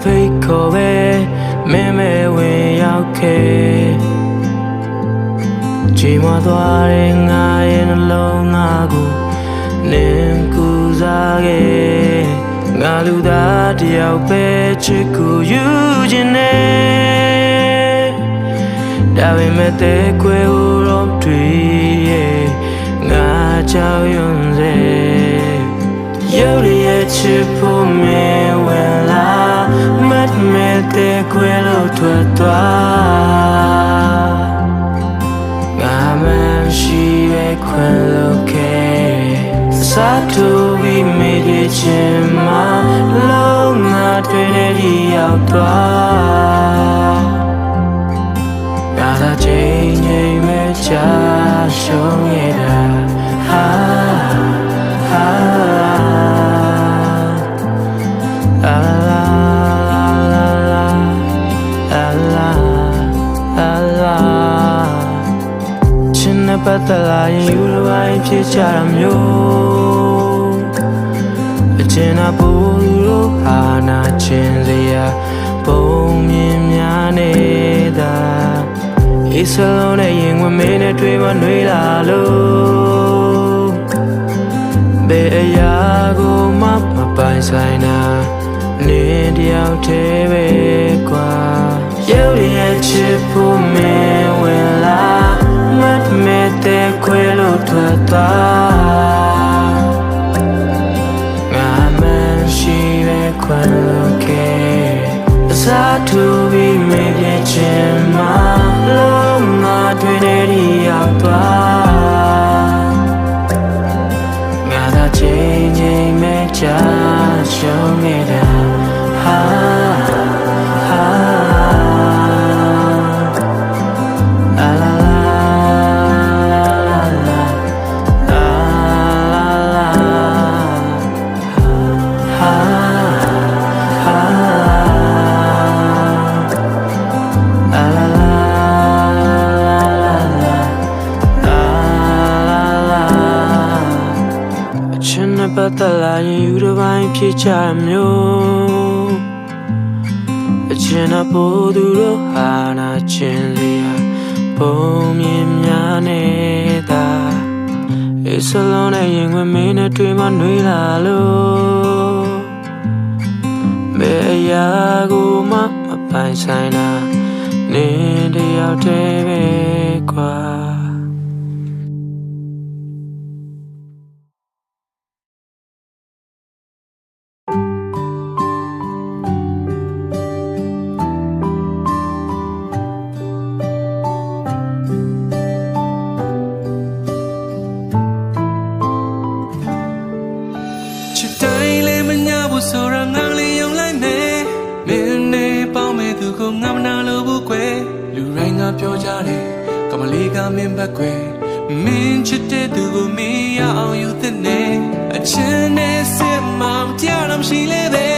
ဖိတ်ခေါ်ပဲမင်းမဲဝင်ရောက်ခဲ့ချိန်မှသွားတဲ့ငါရဲ့နှလုံးငါကိုနင်းကူစားခဲ့ငါလူသားတယောက်ပဲချစ်ကိုယူခြင်းနဲ့ဒါပေမဲ့တဲ့ခွဲတော့တွေ့ရဲ့ငါကြောက်ရွံ့စေရုပ်ရည်ချစ်ဖို့မဝင်လာမတ်မဲ့တဲ့ခွဲလို့ထွက်သွားငါမရှိပဲခွဲလို့ခဲ့စားတူပြီးမိခဲ့ခြင်းမှာလုံးငါတွေ့တဲ့ဒီရောက်သွားငါသာချိန်ချိန်မဲ့ချရှုံးရတာဟာပတ်သက်လာရင်ယူလိုပိုင်းဖြစ်ကြတာမျိုးအကျဉ်းအပူတို့ဟာနာချင်းစရာပုံမြင်များနေတာအေးစလုံးနဲ့ရင်ဝင်မင်းနဲ့တွေ့မနှွေးလာလို့ဘယ်အရာကိုမှမပိုင်ဆိုင်တာနေတယောက်တည်းပဲကွာရုပ်ရည်ချစ်ဖို့မင်းဝင်လာမတ်မဲ့တဲ့ခွဲလို့ထွက်သွားငါမရှိပဲခွဲလို့ခဲ့အစားထိုးပြီးမိခဲ့ခြင်းမှာလုံးငါတွေ့နေဒီရောက်သွားငါသာချိန်ချိန်မဲ့ချရှုံးနေတာဟာပတ်သက်လာရင်ယူတစ်ပိုင်းဖြစ်ကြမျိုးအချင်းအဖို့သူတို့ဟာနာချင်းစရာပုံမြင်များနေတာအေးစလုံးနဲ့ရင်ဝင်မင်းနဲ့တွေ့မနှွေးလာလို့ဘယ်အရာကိုမှမပိုင်ဆိုင်တာနေတယောက်တည်းပဲကွာဆိုရငါလေးယုံလိုက်မယ်မင်းနဲ့ပေါင်းမဲ့သူကိုငါမနာလို့ဘူးကွယ်လူတိုင်းကပြောကြတယ်ကမလေးကမင်းဘက်ကွယ်မင်းချစ်တဲ့သူကိုမင်းရအောင်ယူတဲ့နဲ့အချင်းနဲ့စစ်မှမတရားတော့ရှိလေပဲ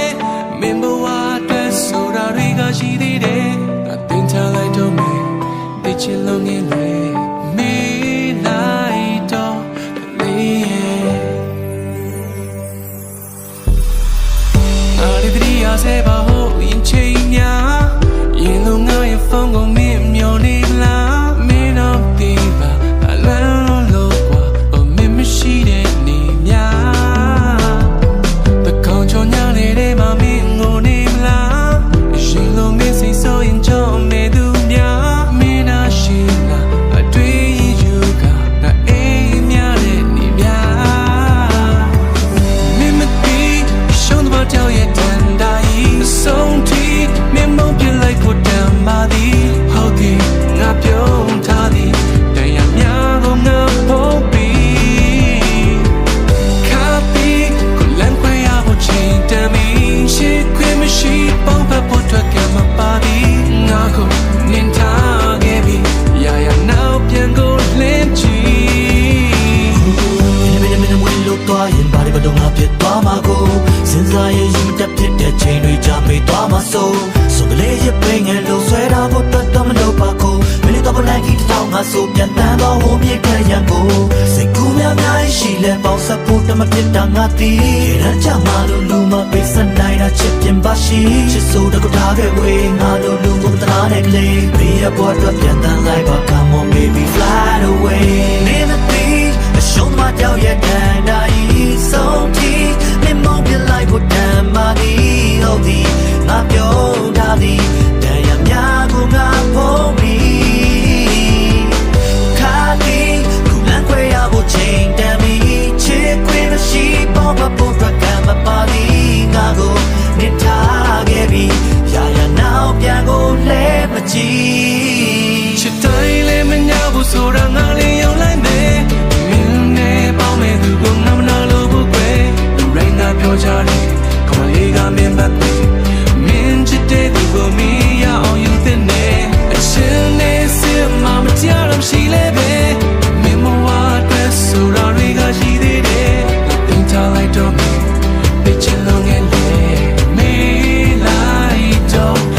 မင်းဘဝအတွက်ဆိုတာတွေကရှိသေးတယ်ငါတင်ချလိုက်တော့မယ်တိတ်ချင်လုံးငင်းလေမင်းလိုက်တော့လေးစေပါဟိုရင်ချိန်များရင်လုံးငါရဲ့ဖုန်းကိုမင်းမျောနေလားမင်းတော့ဒီပါအလန်းလို့ကွာမင်းမရှိတဲ့နေများတကောင်းချောညာနေတဲ့မမင်းငိုနေလားရင်လုံးမင်းစိတ်ဆိုရင်ချောနေသူများမင်းနာရှိလားအတွေ့ယူကငါအိမ်များတဲ့နေများမင်းမသိရှုံးတော့ကြောက်ရဲ့ဆုံးထိမင်းမပြလိုက်ကိုတမ်းပါသည်ဟုတ်သည်ငါပြုံးထားသည်တရားများကိုငါဖို့ပြီးခါပြီးကိုလမ်းခွဲရဖို့ချိန်တမ်းပြီးရှိခွင့်မရှိပေါင်းဖက်ဖို့အတွက်ကမပါသည်ငါကိုနင်ထားခဲ့ပြီးရာရာနောက်ပြန်ကိုလင်းချီမင်းဝင်လို့တော့ရင်ဘာတွေတော့ငါပြတ်သွားမှာကိုစဉ်းစားရင်ရင်တက်ဖြစ်တဲ့ချိန်တွေကြမေးသွားမှာဆိုကလေးရပင်ငယ်လို့ဆွဲတာဖို့တတ်တော့မလို့ပါကိုမင်းတော့ပလိုက်ကြီးတောင်းငါဆိုပြန်တန်းတော့ဟိုမြေခဲ့ရကိုစိတ်ကူးများများရှိလဲပေါင်းစပ်ဖို့တမဖြစ်တာငါတီးရမ်းချမှာလို့လူမပေးစနိုင် တာချစ်ပြင်ပါရှိချစ်ဆိုတော့ထားခဲ့ဝေးငါတို့လူကိုတနာနဲ့ကလေးမင်းရဲ့ဘဝတော့ပြန်တန်းလိုက်ပါ Come on baby fly away never be a show my down yet and I so deep မင်းမပြလိုက်ဖို့တမ်းမာဒီဟုတ်ဒီငါပြောထားသည်တန်ရများကိုငါဖို့ပြီးခါပြီးခုလမ်းခွဲရဖို့ချိန်တန်ပြီးချစ်ခွေမရှိပေါ်ပါပေါ်ကကမပါဒီငါကိုနေထားခဲ့ပြီးရာရာနောက်ပြန်ကိုလဲမကြည့်ချစ်တိုင်းလည်းမညာဘူးဆိုတာငါလည်းရောက်လိုက်မယ်မင်းနဲ့ပေါင်းမဲ့သူကိုငါမနာလို့ဘူးကွယ်လူတိုင်းကပြောကြတယ်ခေါ်လေးကမင်းပတ်ပြီမင်းချစ်တဲ့သူကိုမင်းရအောင်ယူတဲ့နဲ့အချင်းနဲ့စစ်မှမကြားတော့ရှိလဲပဲမင်းမဝတ်ဆိုတာတွေကရှိသေးတယ်တင်ထားလိုက်တော့မင်းbitch you long and me like don't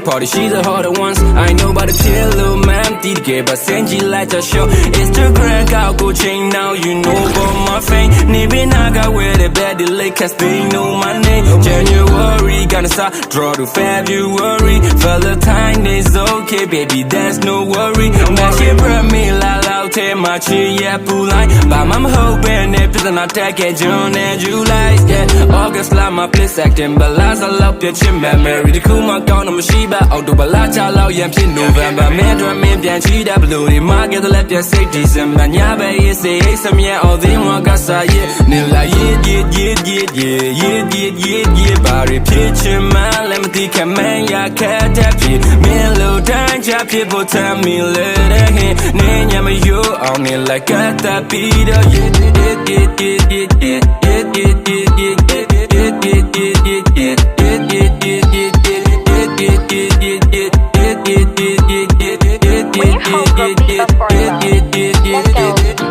Party, she's a harder ones. I know about the kill, little man, DK, but Senji like to show. Instagram, I'll go chain now, you know about my fame. Maybe I got where the bad delay, cause they know my name. January, gonna start, draw to February. Valentine's okay, baby, there's no worry. Now she brought me la loud, take my cheer, yeah, pull line. But I'm hoping if it's not take it, June and July. Yeah, August, like my place acting, but last I love your chin, marry the cool, my gun, I'm a sheep. အောက်တိုဘာလချလောက်ရဖြစ် November မင်းတို့မင်းပြန်ချီတဲ့ဘလူတွေမှာကတည်းကလက်ပြစိတ်ဒီစမညာပဲရေးစေးစမြဲ all the one ကစားရနေလာရေးဘာရဖြစ်ချင်မှလည်းမသိခမန်းရခဲ့တဲ့ဖြစ်မင်းလိုတိုင်းချဖြစ်ဖို့တမ်းမီလေတဲ့ဟင်းနေညမယူအောင်နေလိုက်ကတပြီးတော့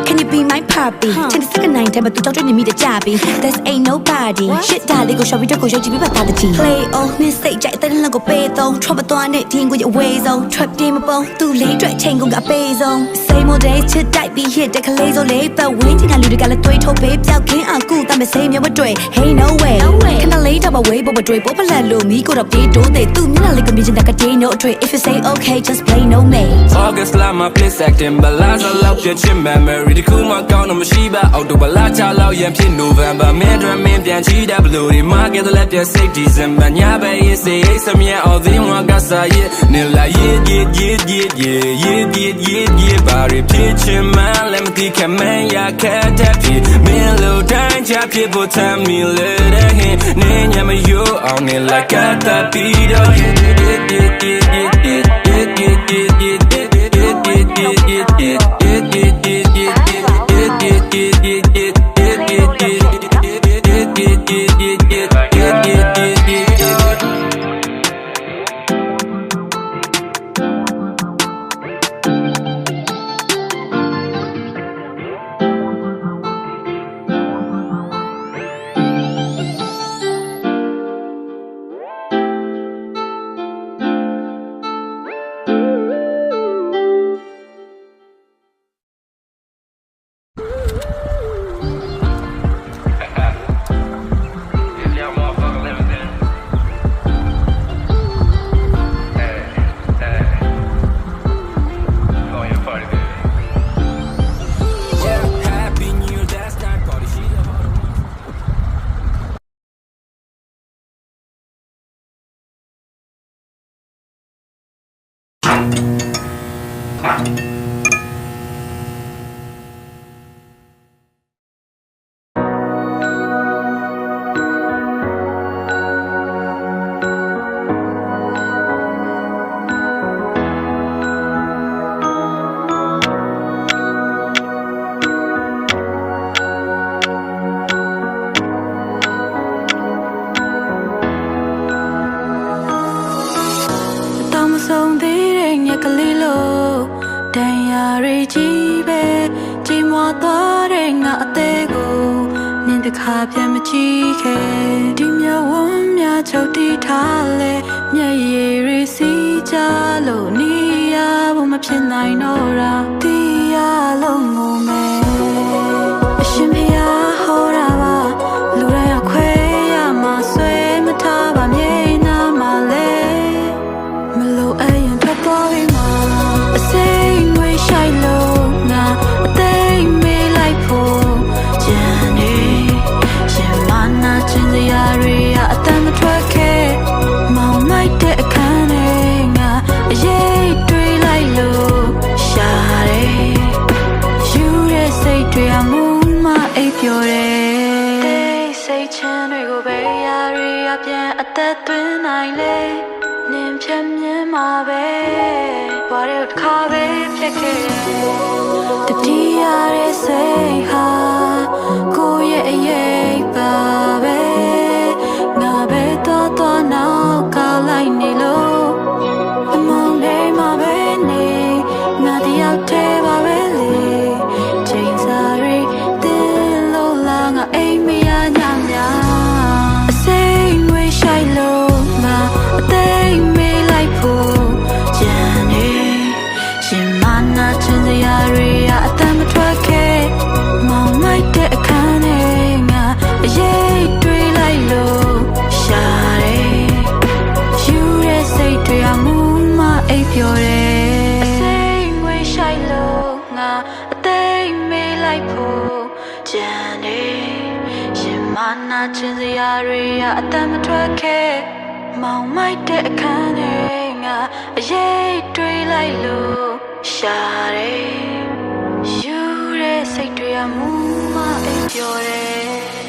Can you be my puppy? Can you second night time but you don't need me to jabby? There's ain't nobody. Shit darling go show me to go show you about the tea. Play on this stage I don't go pay though. Trouble to on it team with your ways on. Trap team up too late drag chain go got pays on. Same old day to die be hit the calazo late but when you got got a three toe babe out can't uncle that me same you would hey no way can I lay up away but would but let lo me go up they do they do me like a vision that day no tray if you say okay just play no mate August like my place acting but last I love your chin memory the cool my gun I'm a shiba out to bala cha lao yan pin November man drum man pian chi da blue the market the left your safety December nya ba yi say some yeah all the one got sa ye ne la ye ba re pitch man let me think man ya cat that man low time cha people tell me let it ne nya ma yo on ne like cat that beat ငါအသေးကိုနင်းတခါပြန်မကြည့်ခဲ့ဒီမြဝန်းများချုပ်တီးထားလဲမျက်ရည်တွေစီးကြလို့နေရဖို့မဖြစ်နိုင်တော့တာတီးရလို့ငုံမယ်အရှင်ဖျားဟောတာပါလူတိုင်းအခွဲရမှာဆွဲမထားပါမြေနာမှာလဲမလို့အရင်ထွက်သွားပြီမှာအစိမ်ငွေရှိုက်လို့ငါအသိမေးလိုက်ဖို့ကြံနေရှင်မနာချင်စရာတွေအတမ်းမထွက်ခဲ့မောင်လိုက်တဲ့အခန်းထဲငါအရေးတွေးလိုက်လို့ရှာတယ်ယူတဲ့စိတ်တွေအမူမအိပ်ပျော်တယ်စိတ်ချမ်းတွေကိုပဲရာတွေအပြန်အသက်သွင်းနိုင်လေနင်ဖြတ်မြင်မှာပဲဘာလို့တစ်ခါပဲဖြစ်ခဲ့တတိယရဲ့စိတ်ဟာကိုယ့်ရဲ့အရေးပါပဲငါပဲတော့နောက်ကလိုက်နေလို့အမောင်လေးမှာပဲနေငါတယောက်တည်းပါပဲလေချိန်စားရီတင်းလို့လာငါအိမ်မရညများအစိမ်ငွေရှိုက်လို့ငါအသိမေးလိုက်ဖို့ကြံနေရှင်မနာချင်စရာတွေအတမ်းမထွက်ခဲ့မောင်လိုက်တဲ့အခန်းထဲငါအရေးတွေးလိုက်လို့ရှာတယ်ယူတဲ့စိတ်တွေအမူမအိပ်ပျော်တယ်အစိမ်ငွေရှိုက်လို့ငါအသိမေးလိုက်ဖို့ကြံနေရှင်မနာချင်စရာတွေအတမ်းမထွက်ခဲ့မောင်မိုက်တဲ့အခန်းထဲငါအရေးတွေးလိုက်လို့ရှာတယ်ယူတဲ့စိတ်တွေအမူမအိပ်ပျော်တယ်